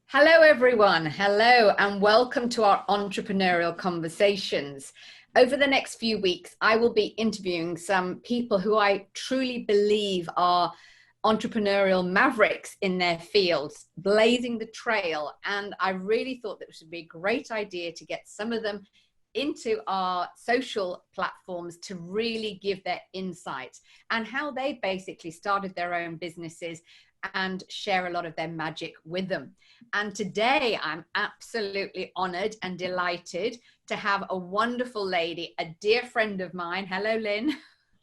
Hello, everyone. Hello, and welcome to our entrepreneurial conversations. Over the next few weeks, I will be interviewing some people who I truly believe are entrepreneurial mavericks in their fields, blazing the trail. And I really thought that it would be a great idea to get some of them into our social platforms to really give their insights and how they basically started their own businesses and share a lot of their magic with them. And today I'm absolutely honored and delighted to have a wonderful lady, a dear friend of mine. Hello, Lynne.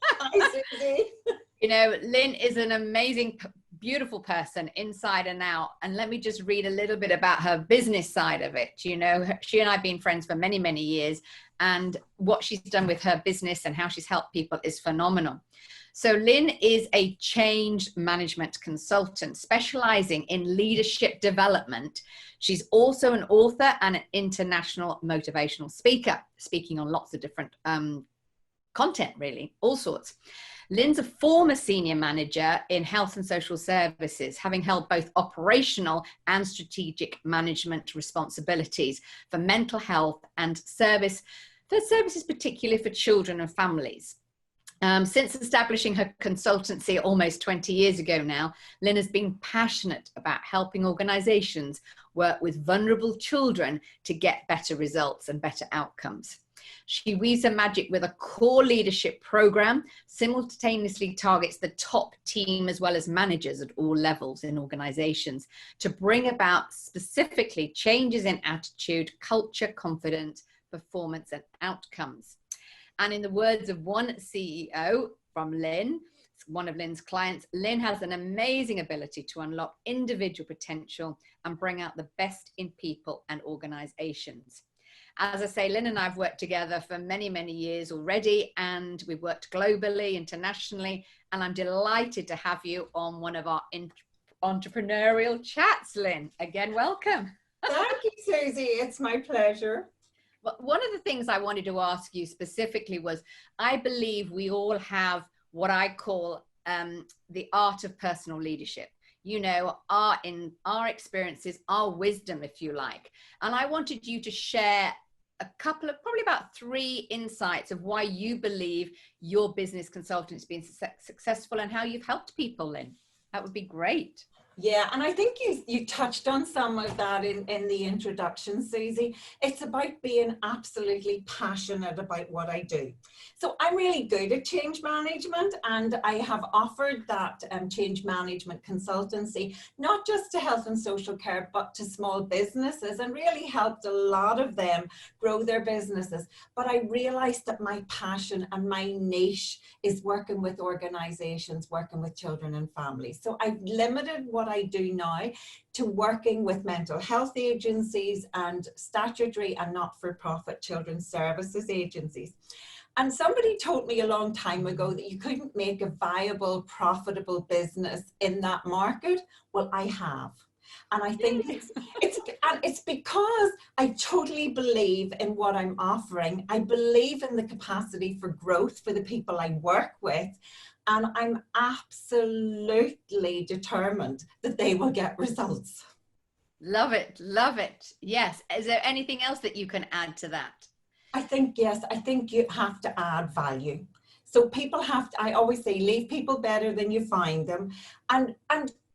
Hi, Susie. You know, Lynne is an amazing, beautiful person inside and out. And let me just read a little bit about her business side of it. You know, she and I have been friends for many, many years. And what she's done with her business and how she's helped people is phenomenal. So Lynne is a change management consultant specializing in leadership development. She's also an author and an international motivational speaker, speaking on lots of different content, really, all sorts. Lynne's a former senior manager in health and social services, having held both operational and strategic management responsibilities for mental health and services, particularly for children and families. Since establishing her consultancy almost 20 years ago now, Lynne has been passionate about helping organizations work with vulnerable children to get better results and better outcomes. She weaves her magic with a core leadership program, simultaneously targets the top team as well as managers at all levels in organizations to bring about specifically changes in attitude, culture, confidence, performance, and outcomes. And in the words of one CEO from Lynne, one of Lynne's clients, Lynne has an amazing ability to unlock individual potential and bring out the best in people and organizations. As I say, Lynne and I have worked together for many, many years already, and we've worked globally, internationally, and I'm delighted to have you on one of our entrepreneurial chats, Lynne. Again, welcome. Thank you, Susie. It's my pleasure. Well, one of the things I wanted to ask you specifically was, I believe we all have what I call the art of personal leadership. You know, in our experiences, our wisdom, if you like. And I wanted you to share a couple of, probably about 3 insights of why you believe your business consulting has been successful and how you've helped people, Lynne. That would be great. Yeah, and I think you touched on some of that in the introduction, Susie. It's about being absolutely passionate about what I do. So I'm really good at change management, and I have offered that change management consultancy, not just to health and social care, but to small businesses, and really helped a lot of them grow their businesses. But I realized that my passion and my niche is working with organizations, working with children and families. So I've limited what I do now to working with mental health agencies and statutory and not-for-profit children's services agencies. And somebody told me a long time ago that you couldn't make a viable, profitable business in that market. Well, I have. And I think it's because I totally believe in what I'm offering. I believe in the capacity for growth for the people I work with. And I'm absolutely determined that they will get results. Love it. Love it. Yes. Is there anything else that you can add to that? I think, yes, I think you have to add value. So people have to, I always say, leave people better than you find them. And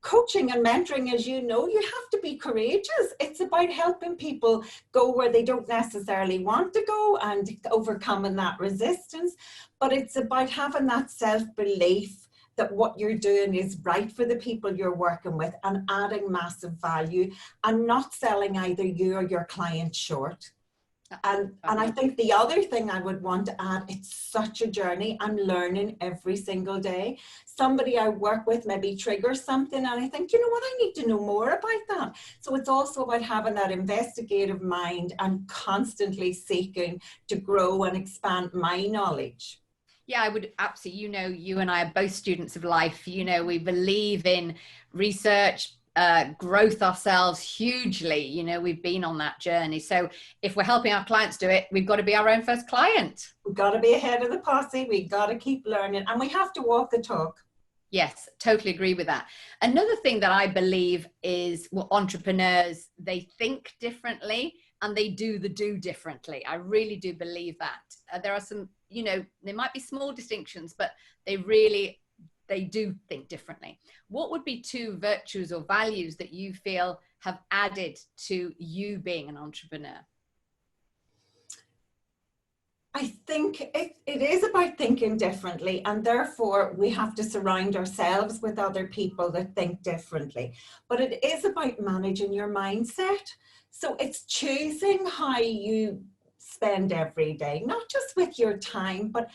coaching and mentoring, as you know, you have to be courageous. It's about helping people go where they don't necessarily want to go and overcoming that resistance. But it's about having that self-belief that what you're doing is right for the people you're working with and adding massive value and not selling either you or your client short. And I think the other thing I would want to add, it's such a journey. I'm learning every single day. Somebody I work with maybe triggers something and I think, you know what, I need to know more about that. So it's also about having that investigative mind and constantly seeking to grow and expand my knowledge. Yeah, I would absolutely, you know, you and I are both students of life. You know, we believe in research, growth ourselves hugely. You know, we've been on that journey. So if we're helping our clients do it, we've got to be our own first client. We've got to be ahead of the posse. We've got to keep learning and we have to walk the talk. Yes, totally agree with that. Another thing that I believe is, well, entrepreneurs, they think differently and they do the do differently. I really do believe that. There are some, you know, there might be small distinctions, but they do think differently. What would be two virtues or values that you feel have added to you being an entrepreneur? I think it is about thinking differently, and therefore we have to surround ourselves with other people that think differently. But it is about managing your mindset. So it's choosing how you spend every day, not just with your time, but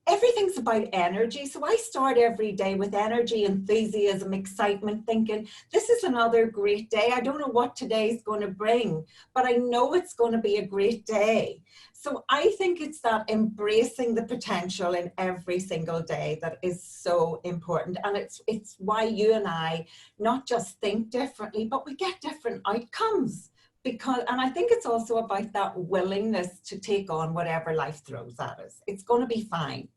everything's about energy. So I start every day with energy, enthusiasm, excitement, thinking this is another great day. I don't know what today's going to bring, but I know it's going to be a great day. So I think it's that embracing the potential in every single day that is so important. And it's why you and I not just think differently, but we get different outcomes. And I think it's also about that willingness to take on whatever life throws at us. It's going to be fine.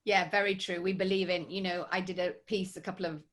Yeah, very true. We believe in, you know, I did a piece a couple of,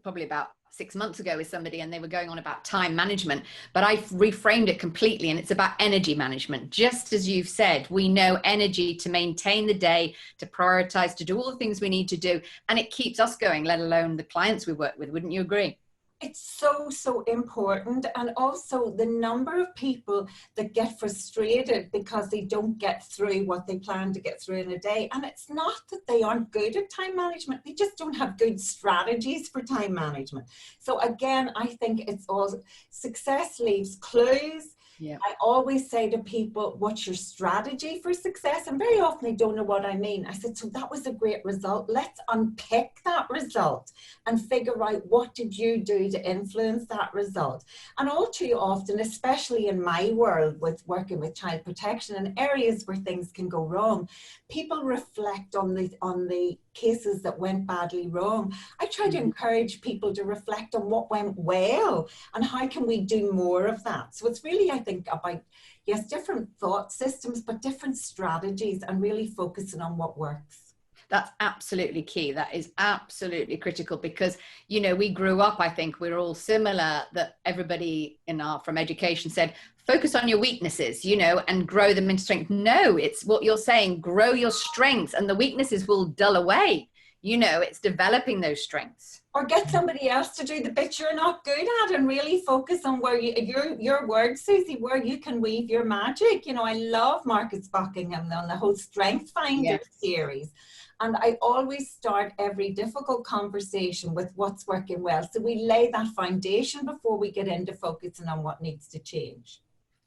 probably about 6 months ago with somebody, and they were going on about time management, but I reframed it completely, and it's about energy management. Just as you've said, we know energy to maintain the day, to prioritize, to do all the things we need to do, and it keeps us going, let alone the clients we work with. Wouldn't you agree? It's so important. And also the number of people that get frustrated because they don't get through what they plan to get through in a day. And it's not that they aren't good at time management, they just don't have good strategies for time management. So again, I think it's all success leaves clues. Yeah. I always say to people, what's your strategy for success? And very often they don't know what I mean. I said, so that was a great result. Let's unpick that result and figure out what did you do to influence that result. And all too often, especially in my world with working with child protection and areas where things can go wrong, people reflect on the cases that went badly wrong. I try to encourage people to reflect on what went well and how can we do more of that. So it's really, I think, about, yes, different thought systems, but different strategies, and really focusing on what works. That's absolutely key. That is absolutely critical, because, you know, we grew up, I think we're all similar, that everybody from education said, focus on your weaknesses, you know, and grow them into strength. No, it's what you're saying, grow your strengths and the weaknesses will dull away. You know, it's developing those strengths. Or get somebody else to do the bit you're not good at, and really focus on where your word, Susie, where you can weave your magic. You know, I love Marcus Buckingham on the whole Strength Finder series. And I always start every difficult conversation with what's working well. So we lay that foundation before we get into focusing on what needs to change.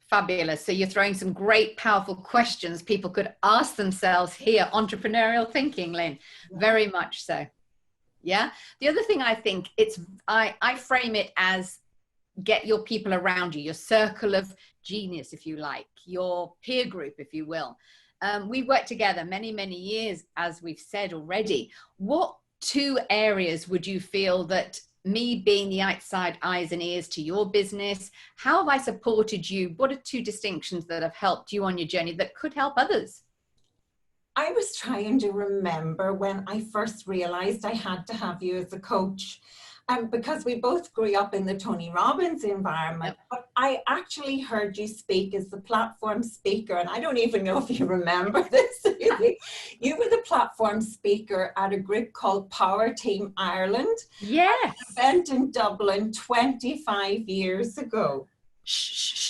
Fabulous. So you're throwing some great, powerful questions people could ask themselves here. Entrepreneurial thinking, Lynne. Very much so. Yeah. The other thing I think I frame it as get your people around you, your circle of genius, if you like, your peer group, if you will. We've worked together many, many years, as we've said already. What two areas would you feel that, me being the outside eyes and ears to your business, how have I supported you? What are two distinctions that have helped you on your journey that could help others? I was trying to remember when I first realized I had to have you as a coach. Because we both grew up in the Tony Robbins environment, but I actually heard you speak as the platform speaker, and I don't even know if you remember this. You were the platform speaker at a group called Power Team Ireland. Yes. An event in Dublin 25 years ago.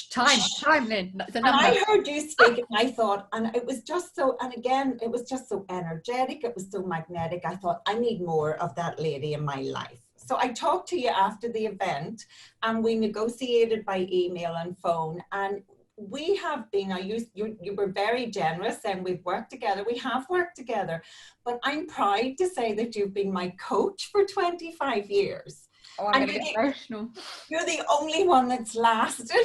Time, Lynne. And I heard you speak, and I thought, and it was just so, and again, it was just so energetic, it was so magnetic. I thought, I need more of that lady in my life. So I talked to you after the event, and we negotiated by email and phone, and we have been, you were very generous, and we've worked together, we have worked together, but I'm proud to say that you've been my coach for 25 years. Oh, I'm going to get emotional. You're the only one that's lasted.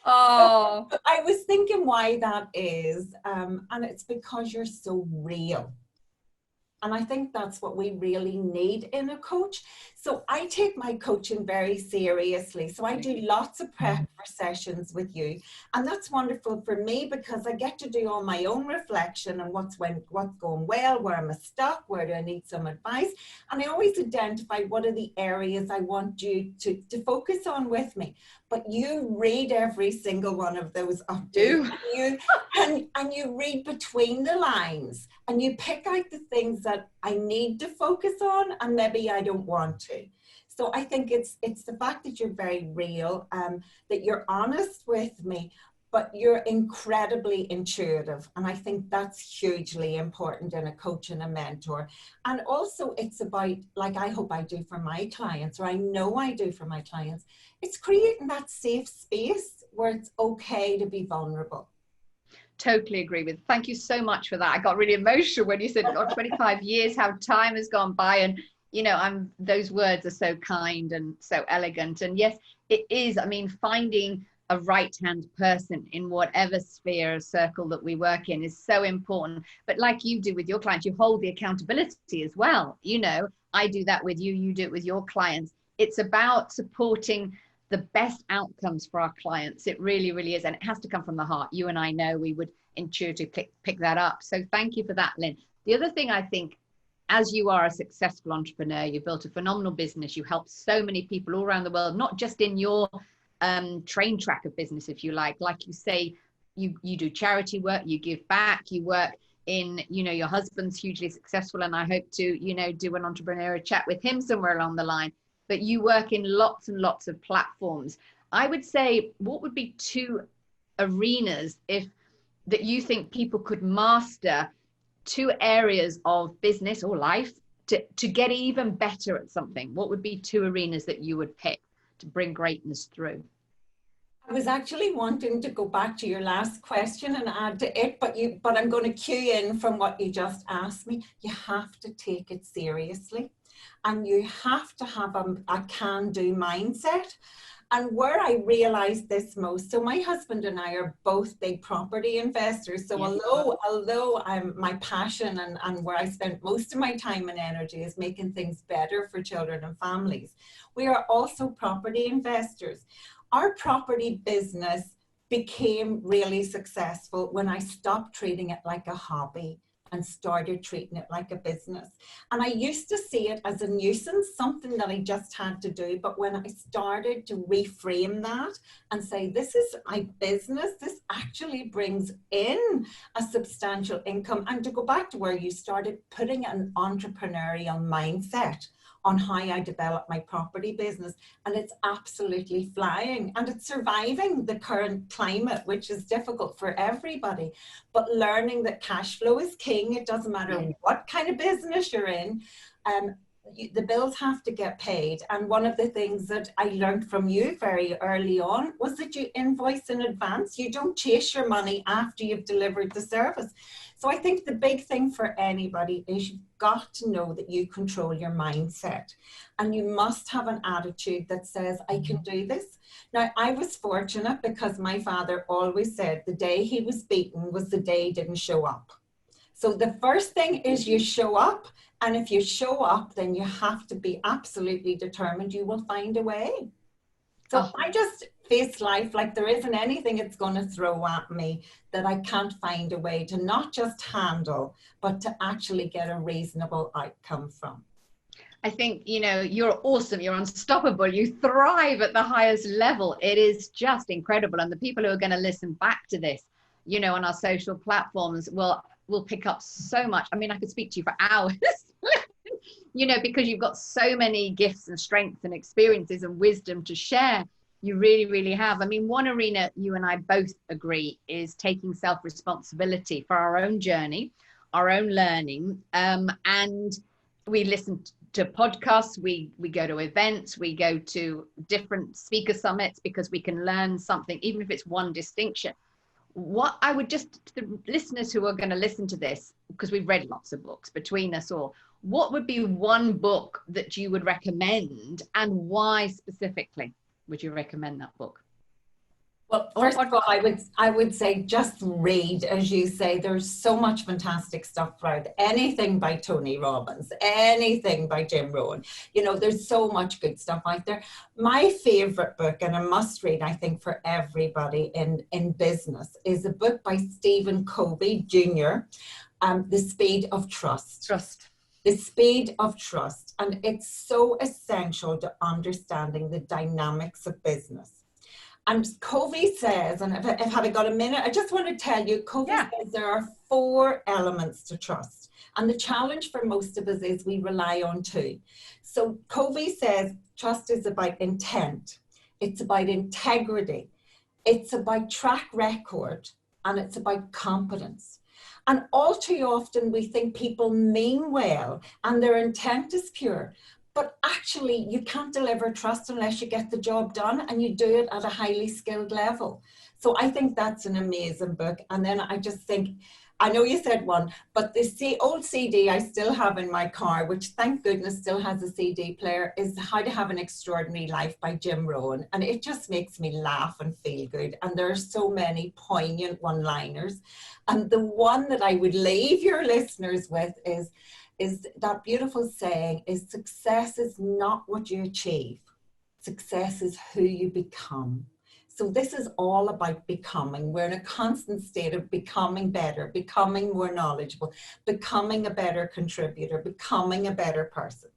Oh. I was thinking why that is, and it's because you're so real. And I think that's what we really need in a coach. So I take my coaching very seriously. So I do lots of prep for sessions with you. And that's wonderful for me because I get to do all my own reflection and what's going well, where am I stuck, where do I need some advice. And I always identify what are the areas I want you to focus on with me. But you read every single one of those updates. And you read between the lines and you pick out the things that I need to focus on and maybe I don't want to. So I think it's the fact that you're very real, that you're honest with me, but you're incredibly intuitive. And I think that's hugely important in a coach and a mentor. And also it's about, like I hope I do for my clients, or I know I do for my clients, it's creating that safe space where it's okay to be vulnerable. Totally agree with. Thank you so much for that. I got really emotional when you said, oh, 25 years, how time has gone by. And, you know, those words are so kind and so elegant. And yes, it is. I mean, finding a right-hand person in whatever sphere or circle that we work in is so important. But like you do with your clients, you hold the accountability as well. You know, I do that with you, you do it with your clients. It's about supporting the best outcomes for our clients. It really, really is. And it has to come from the heart. You and I know we would intuitively pick that up. So thank you for that, Lynne. The other thing I think, as you are a successful entrepreneur, you built a phenomenal business. You help so many people all around the world, not just in your train track of business, if you like you say, you do charity work, you give back, you work in, you know, your husband's hugely successful. And I hope to, you know, do an entrepreneurial chat with him somewhere along the line. But you work in lots and lots of platforms. I would say, what would be 2 arenas that you think people could master, 2 areas of business or life to get even better at something? What would be 2 arenas that you would pick to bring greatness through? I was actually wanting to go back to your last question and add to it, but I'm going to cue in from what you just asked me. You have to take it seriously. And you have to have a can-do mindset. And where I realized this most, so my husband and I are both big property investors. So yes, although my passion and where I spent most of my time and energy is making things better for children and families, we are also property investors. Our property business became really successful when I stopped treating it like a hobby and started treating it like a business. And I used to see it as a nuisance, something that I just had to do. But when I started to reframe that and say, this is my business, this actually brings in a substantial income. And to go back to where you started, putting an entrepreneurial mindset on how I develop my property business. And it's absolutely flying and it's surviving the current climate, which is difficult for everybody. But learning that cash flow is king. It doesn't matter what kind of business you're in. The bills have to get paid. And one of the things that I learned from you very early on was that you invoice in advance. You don't chase your money after you've delivered the service. So I think the big thing for anybody is you've got to know that you control your mindset and you must have an attitude that says, I can do this. Now, I was fortunate because my father always said the day he was beaten was the day he didn't show up. So the first thing is you show up. And if you show up, then you have to be absolutely determined you will find a way. So I just face life like there isn't anything it's going to throw at me that I can't find a way to not just handle, but to actually get a reasonable outcome from. I think, you know, you're awesome. You're unstoppable. You thrive at the highest level. It is just incredible. And the people who are going to listen back to this, you know, on our social platforms will pick up so much. I mean, I could speak to you for hours, you know, because you've got so many gifts and strengths and experiences and wisdom to share. You really, really have. I mean, one arena you and I both agree is taking self-responsibility for our own journey, our own learning. And we listen to podcasts, we go to events, we go to different speaker summits because we can learn something, even if it's one distinction. What I would just, to the listeners who are going to listen to this, because we've read lots of books between us all, what would be one book that you would recommend and why specifically would you recommend that book? Well, first of all, I would say just read, as you say. There's so much fantastic stuff out. Anything by Tony Robbins, anything by Jim Rohn. You know, there's so much good stuff out there. My favorite book, and a must read, I think, for everybody in business, is a book by Stephen Covey Jr., The Speed of Trust. Trust. The Speed of Trust. And it's so essential to understanding the dynamics of business. And Covey says, and if I got a minute, I just want to tell you, Covey says there are 4 elements to trust. And the challenge for most of us is we rely on 2. So Covey says trust is about intent. It's about integrity. It's about track record. And it's about competence. And all too often we think people mean well and their intent is pure. But actually, you can't deliver trust unless you get the job done and you do it at a highly skilled level. So I think that's an amazing book. And then I just think, I know you said one, but the old CD I still have in my car, which thank goodness still has a CD player, is How to Have an Extraordinary Life by Jim Rohn. And it just makes me laugh and feel good. And there are so many poignant one-liners. And the one that I would leave your listeners with is that beautiful saying, is success is not what you achieve. Success is who you become. So this is all about becoming. We're in a constant state of becoming better, becoming more knowledgeable, becoming a better contributor, becoming a better person.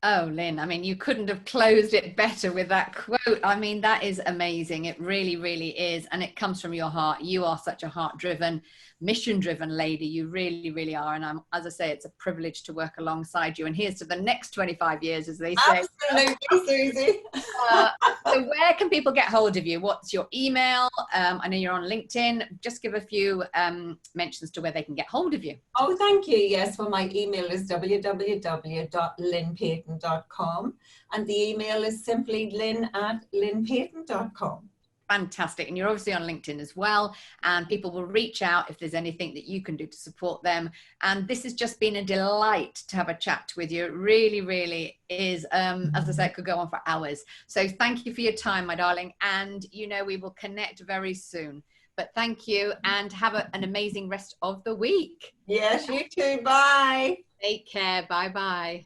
Oh, Lynn, I mean, you couldn't have closed it better with that quote. I mean, that is amazing. It really, really is. And it comes from your heart. You are such a heart-driven, mission-driven lady. You really, really are. And as I say, it's a privilege to work alongside you. And here's to the next 25 years, as they say. Absolutely, Susie. So where can people get hold of you? What's your email? I know you're on LinkedIn. Just give a few mentions to where they can get hold of you. Oh, thank you. Yes, well, my email is www.lynnepeyton.com, and the email is simply lynn@lynnepeyton.com. Fantastic. And you're obviously on LinkedIn as well, and people will reach out if there's anything that you can do to support them. And this has just been a delight to have a chat with you. It really, really is. As I said, it could go on for hours. So thank you for your time, my darling. And, you know, we will connect very soon. But thank you, and have an amazing rest of the week. Yes, you too. Bye. Take care. Bye-bye.